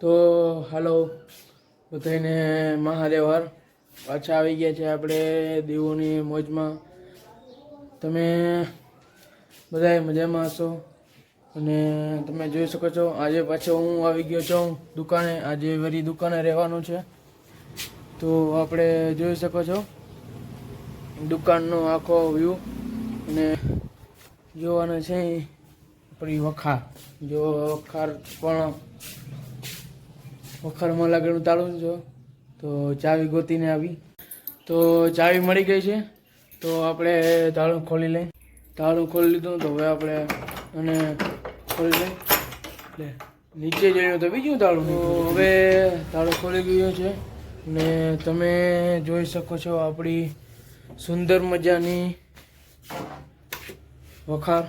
તો હાલો બધાને મહાદેવ હર પાછા આવી ગયા છે આપણે દેવોની મોજમાં. તમે બધાય મજામાં હશો અને તમે જોઈ શકો છો આજે પાછો હું આવી ગયો છું દુકાને. આજે વળી દુકાને રહેવાનું છે. તો આપણે જોઈ શકો છો દુકાનનો આખો વ્યૂ અને જોવાના છે આપણી વખાર. જો વખાર પણ વખારમાં લાગેલું તાળું જો તો ચાવી ગોતીને આવી તો ચાવી મળી ગઈ છે. તો આપણે તાળું ખોલી લઈ. તાળું ખોલી લીધું તો હવે આપણે અને ખોલી લઈ એટલે નીચે જઈને તો બીજું તાળું. તો હવે તાળું ખોલી ગયું છે ને તમે જોઈ શકો છો આપણી સુંદર મજાની વખાર.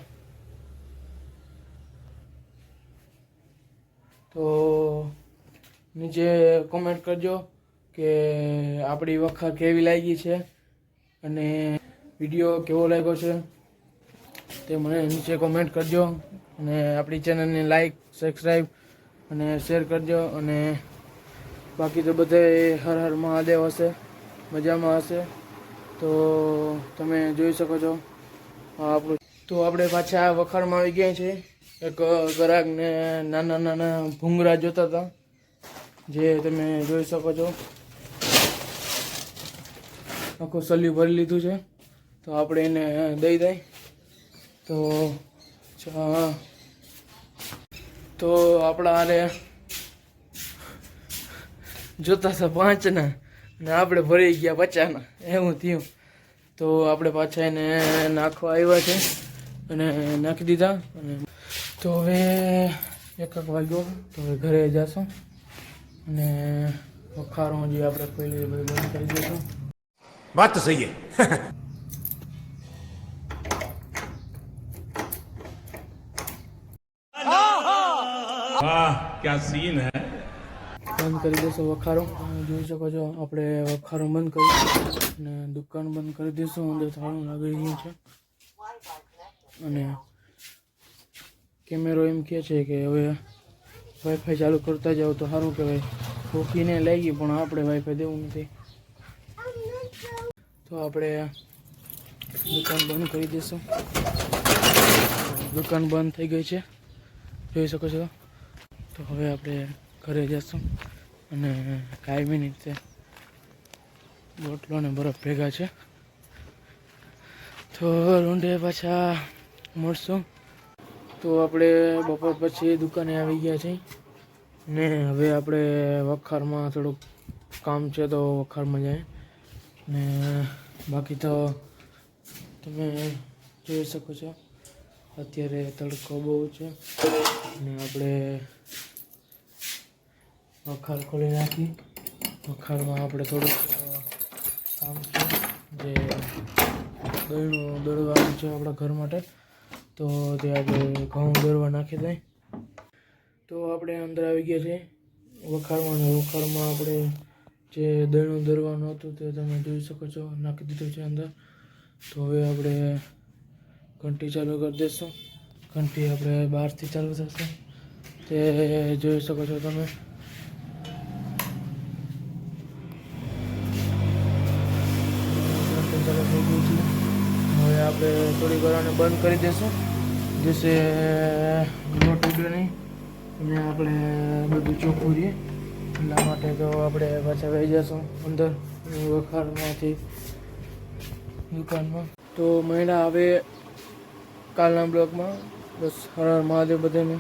તો નીચે કોમેન્ટ કરજો કે આપણી વખાર કેવી લાગી છે અને વિડીયો કેવો લાગ્યો છે તે મને નીચે કોમેન્ટ કરજો અને આપણી ચેનલને લાઈક સબસ્ક્રાઈબ અને શેર કરજો. અને બાકી તો બધે હર હર મહાદેવ હશે, મજામાં હશે. તો તમે જોઈ શકો છો આપણું. તો આપણે પાછા વખારમાં આવી ગયા છે. એક ગ્રાહકને નાના નાના ભૂંગળા જોતા હતા જે તમે જોઈ શકો છો. આખું સલ્યું ભરી લીધું છે તો આપણે એને દઈ દઈ. તો આપણા આને જોતા હતા 5ના ને આપણે ભરી ગયા 50ના, એવું થયું. તો આપણે પાછા એને નાખવા આવ્યા છે અને નાખી દીધા. અને તો હવે 1 વાગ્યો તો હવે ઘરે જશું અને વખારમાં જે આપણે પહેલી બંધ કરી દઈશું. बात तो सही है. वाह क्या सीन है. બંધ કરી દઈશું વખારો. જોઈ શકો છો આપણે વખારો બંધ કરી અને દુકાન બંધ કરી દઈશું. અંદર તાળું લાગી ગયું છે અને કેમેરો એમ કહે છે કે હવે વાઈફાઈ ચાલુ કરતા જાઓ તો સારું કહેવાય. ભૂખીને લઈ ગઈ પણ આપણે વાઈફાઈ દેવું નથી. તો આપણે દુકાન બંધ કરી દઈશું. દુકાન બંધ થઈ ગઈ છે જોઈ શકો છો. તો હવે આપણે ઘરે જઈશું અને કાયમી રીતે બોટલો ને બરફ ભેગા છે તો રૂંઢે પાછા મળશું. તો આપણે બપોર પછી દુકાને આવી ગયા છીએ ને હવે આપણે વખારમાં થોડુંક કામ છે તો વખારમાં જાય. ને બાકી તો તમે જોઈ શકો છો અત્યારે તડકો બહુ છે ને આપણે વખાર ખોલી નાખી. વખારમાં આપણે થોડુંક કામ છે જે દળનું દળવાનું છે આપણા ઘર માટે. તો તે આપણે ઘઉં દળવા નાખી દઈએ. તો આપણે અંદર આવી ગયા છે વખારમાં ને વખારમાં આપણે જે દળનું દળવાનું હતું તે તમે જોઈ શકો છો નાખી દીધું છે અંદર. તો હવે આપણે ઘંટી ચાલુ કરી દઈશું. ઘંટી આપણે બહારથી ચાલુ થશે તે જોઈ શકો છો તમે. ચાલુ થઈ ગયું છે. હવે આપણે થોડી વાર આને બંધ કરી દઈશું જેસે લોટ ઉડે નહીં અને આપણે બધું ચોખ્ખું રહીએ એટલા માટે. તો આપણે પાછા વહી જઈશું અંદર વખારમાંથી દુકાનમાં. તો મહિના હવે કાલના બ્લોગમાં બસ હર હર મહાદેવ બધાને.